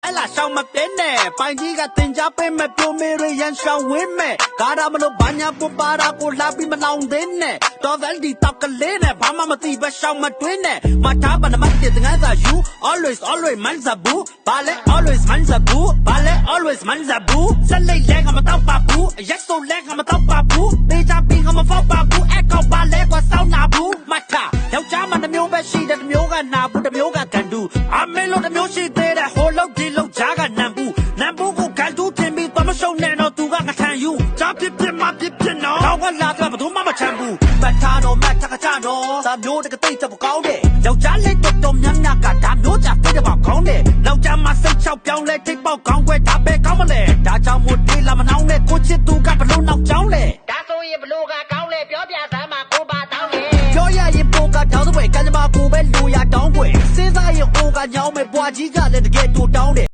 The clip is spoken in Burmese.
ella shao ma pin ne pai ji ga tin ja pe me pyo me re yan shao win me ga da ma lo ba nya pu pa ra ko la pi ma laung din ne to vel di tak ka le ne ba ma ti ba shao ma twin ne ma tha ba na ma ti nga sa you always man za bu ba le always man za bu ba le always man za bu sa le le ga ma taw pa bu yes so le ga ma taw pa bu pe ja pi ga ma fa pa bu e ko ba le ko sao na bu ma thaယောက်ျားမတစ်မျိုးပဲရှိတယ်တစ်မျိုးကနာဘူးတစ်မျိုးကကန်တူအမေလို့တစ်မျိုးရှိသေးတယ်ဟိုလောက်ဒီလောက်ကြားကနံဘူးကိုကန်တူတင်ပြီးသွားမရှုံနဲ့တော့သူကငထန်ယူကြားပြပြမပြပြနော်တော့ကလာကဘသူမှမချမ်းဘူးမထားတော့မထားကကြတော့ဒါမျိုးတကတိတ်တော့ကောင်းတယ်ယောက်ျားလေးတော့မြန်းကဒါမျိုးကြသိတဲ့ပေါ့ကောင်းတယ်နောက်ကြမှာစိတ်ချောက်ပြောင်းလဲထိပ်ပေါက်ကောင်းခွဲဒါပဲကောင်းမလဲဒါကြောင့်မို့ဒီလာမနှောင်းနဲ့ကိုချစ်သူကဘလို့နောက်ကြောင်းလဲဒါဆိုရင်ဘလို့ကကောင်းလဲပြောပြစမ်းမှာကိုပါတောင်းတယ်ပြောရရင်ပိုကတောင်းတဲ့ကံကြမ္မာကိုပဲလူရတောင်းွယ်စဉ်းစားရင်အိုကညောင်းမဲ့ဘွားကြီးကလည်းတကယ်တူတောင်းတယ်